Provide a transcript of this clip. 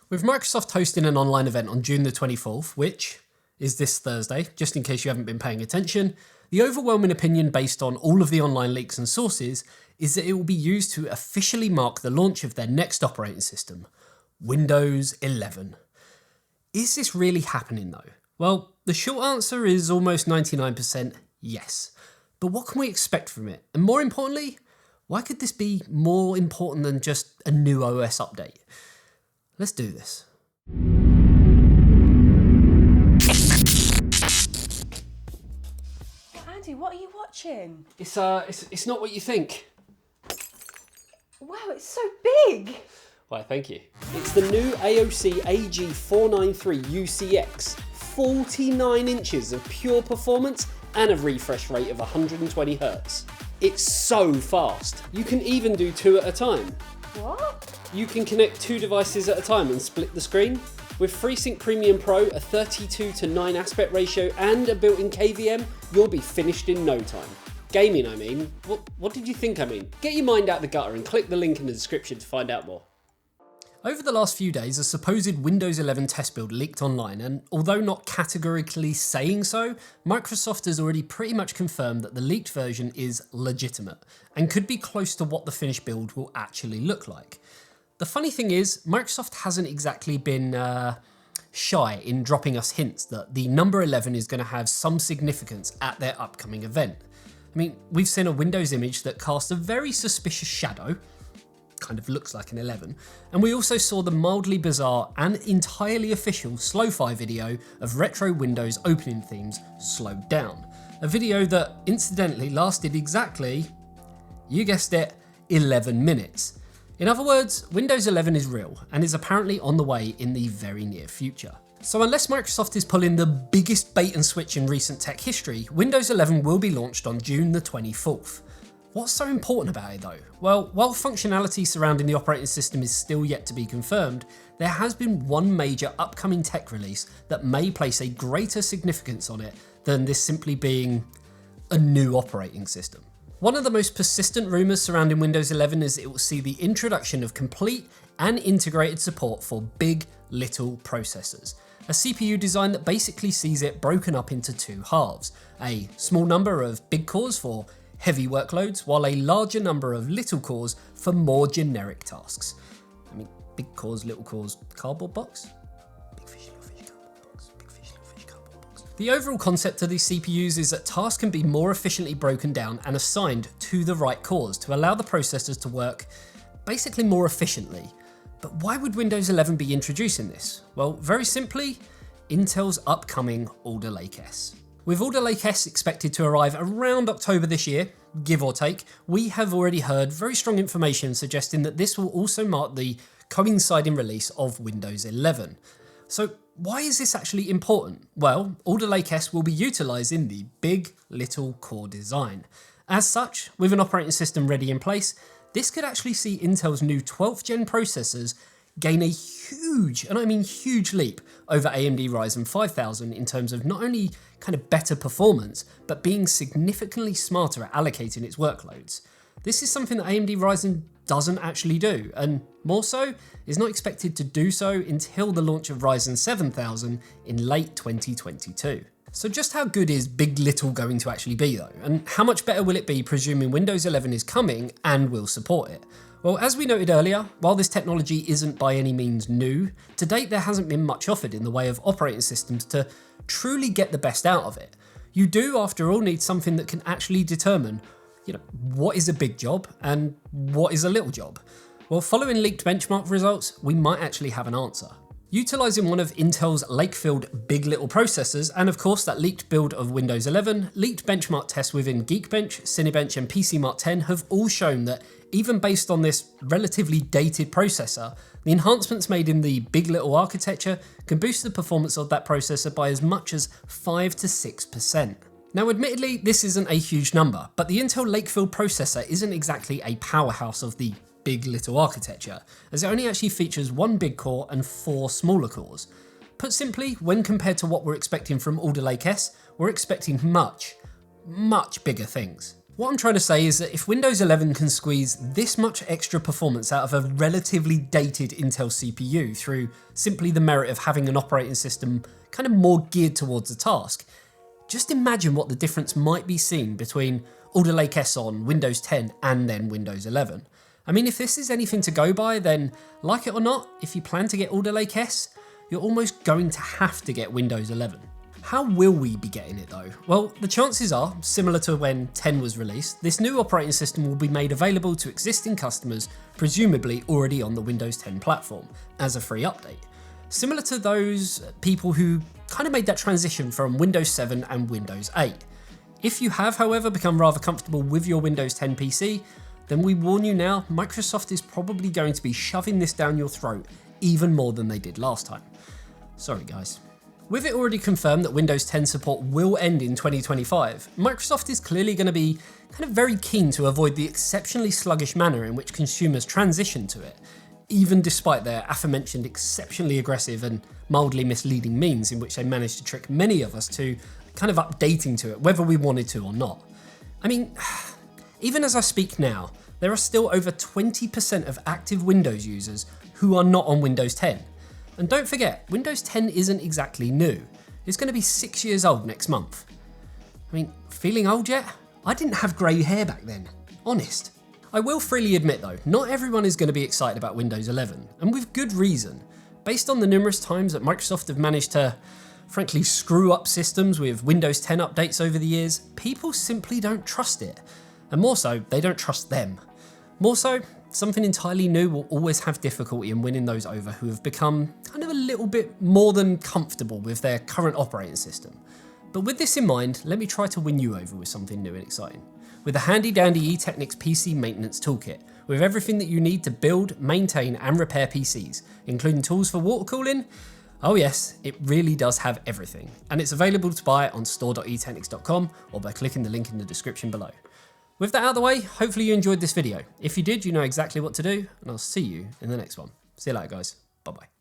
With Microsoft hosting an online event on June the 24th, which is this Thursday, just in case you haven't been paying attention, the overwhelming opinion based on all of the online leaks and sources is that it will be used to officially mark the launch of their next operating system, Windows 11. Is this really happening though? Well, the short answer is almost 99% yes. But what can we expect from it? And more importantly, why could this be more important than just a new OS update? Let's do this. Andy, what are you watching? It's not what you think. Wow, it's so big! Why, thank you. It's the new AOC AG493 UCX, 49 inches of pure performance and a refresh rate of 120 Hz. It's so fast. You can even do two at a time. What? You can connect two devices at a time and split the screen. With FreeSync Premium Pro, a 32:9 aspect ratio and a built-in KVM, you'll be finished in no time. Gaming, I mean. What did you think I mean? Get your mind out the gutter and click the link in the description to find out more. Over the last few days, a supposed Windows 11 test build leaked online, and although not categorically saying so, Microsoft has already pretty much confirmed that the leaked version is legitimate and could be close to what the finished build will actually look like. The funny thing is, Microsoft hasn't exactly been shy in dropping us hints that the number 11 is going to have some significance at their upcoming event. I mean, we've seen a Windows image that casts a very suspicious shadow, kind of looks like an 11, and we also saw the mildly bizarre and entirely official Slow-Fi video of retro Windows opening themes slowed down. A video that incidentally lasted exactly, you guessed it, 11 minutes. In other words, Windows 11 is real and is apparently on the way in the very near future. So unless Microsoft is pulling the biggest bait and switch in recent tech history, Windows 11 will be launched on June the 24th. What's so important about it though? Well, while functionality surrounding the operating system is still yet to be confirmed, there has been one major upcoming tech release that may place a greater significance on it than this simply being a new operating system. One of the most persistent rumours surrounding Windows 11 is it will see the introduction of complete and integrated support for big little processors. A CPU design that basically sees it broken up into two halves. A small number of big cores for heavy workloads, while a larger number of little cores for more generic tasks. I mean, big cores, little cores, cardboard box? Big fish, little fish, cardboard box. Big fish, little fish, cardboard box. The overall concept of these CPUs is that tasks can be more efficiently broken down and assigned to the right cores to allow the processors to work basically more efficiently. But why would Windows 11 be introducing this? Well, very simply, Intel's upcoming Alder Lake S. With Alder Lake S expected to arrive around October this year, give or take, we have already heard very strong information suggesting that this will also mark the coinciding release of Windows 11. So why is this actually important? Well, Alder Lake S will be utilising the big little core design. As such, with an operating system ready in place, this could actually see Intel's new 12th gen processors gain a huge, and I mean huge leap over AMD Ryzen 5000 in terms of not only kind of better performance, but being significantly smarter at allocating its workloads. This is something that AMD Ryzen doesn't actually do, and more so, is not expected to do so until the launch of Ryzen 7000 in late 2022. So just how good is Big Little going to actually be though? And how much better will it be presuming Windows 11 is coming and will support it? Well, as we noted earlier, while this technology isn't by any means new, to date there hasn't been much offered in the way of operating systems to truly get the best out of it. You do, after all, need something that can actually determine, what is a big job and what is a little job. Well, following leaked benchmark results, we might actually have an answer. Utilising one of Intel's Lakefield Big Little processors, and of course that leaked build of Windows 11, leaked benchmark tests within Geekbench, Cinebench and PCMark 10 have all shown that even based on this relatively dated processor, the enhancements made in the Big Little architecture can boost the performance of that processor by as much as 5 to 6%. Now admittedly, this isn't a huge number, but the Intel Lakefield processor isn't exactly a powerhouse of the Big Little architecture, as it only actually features one big core and 4 smaller cores. Put simply, when compared to what we're expecting from Alder Lake S, we're expecting much, much bigger things. What I'm trying to say is that if Windows 11 can squeeze this much extra performance out of a relatively dated Intel CPU through simply the merit of having an operating system kind of more geared towards the task, just imagine what the difference might be seen between Alder Lake S on Windows 10 and then Windows 11. I mean, if this is anything to go by, then like it or not, if you plan to get Alder Lake S, you're almost going to have to get Windows 11. How will we be getting it though? Well, the chances are, similar to when 10 was released, this new operating system will be made available to existing customers, presumably already on the Windows 10 platform, as a free update. Similar to those people who kind of made that transition from Windows 7 and Windows 8. If you have, however, become rather comfortable with your Windows 10 PC, then we warn you now, Microsoft is probably going to be shoving this down your throat even more than they did last time. Sorry guys. With it already confirmed that Windows 10 support will end in 2025, Microsoft is clearly going to be kind of very keen to avoid the exceptionally sluggish manner in which consumers transition to it, even despite their aforementioned exceptionally aggressive and mildly misleading means in which they managed to trick many of us to kind of updating to it, whether we wanted to or not. I mean, even as I speak now, there are still over 20% of active Windows users who are not on Windows 10. And don't forget, Windows 10 isn't exactly new. It's going to be 6 years old next month. I mean, feeling old yet? I didn't have grey hair back then, honest. I will freely admit though, not everyone is going to be excited about Windows 11, and with good reason. Based on the numerous times that Microsoft have managed to, frankly, screw up systems with Windows 10 updates over the years, people simply don't trust it. And more so, they don't trust them. More so, something entirely new will always have difficulty in winning those over who have become kind of a little bit more than comfortable with their current operating system. But with this in mind, let me try to win you over with something new and exciting. With a handy dandy eTeknix PC maintenance toolkit, with everything that you need to build, maintain and repair PCs, including tools for water cooling. Oh yes, it really does have everything. And it's available to buy on store.eteknix.com or by clicking the link in the description below. With that out of the way, hopefully you enjoyed this video. If you did, you know exactly what to do, and I'll see you in the next one. See you later guys, bye bye.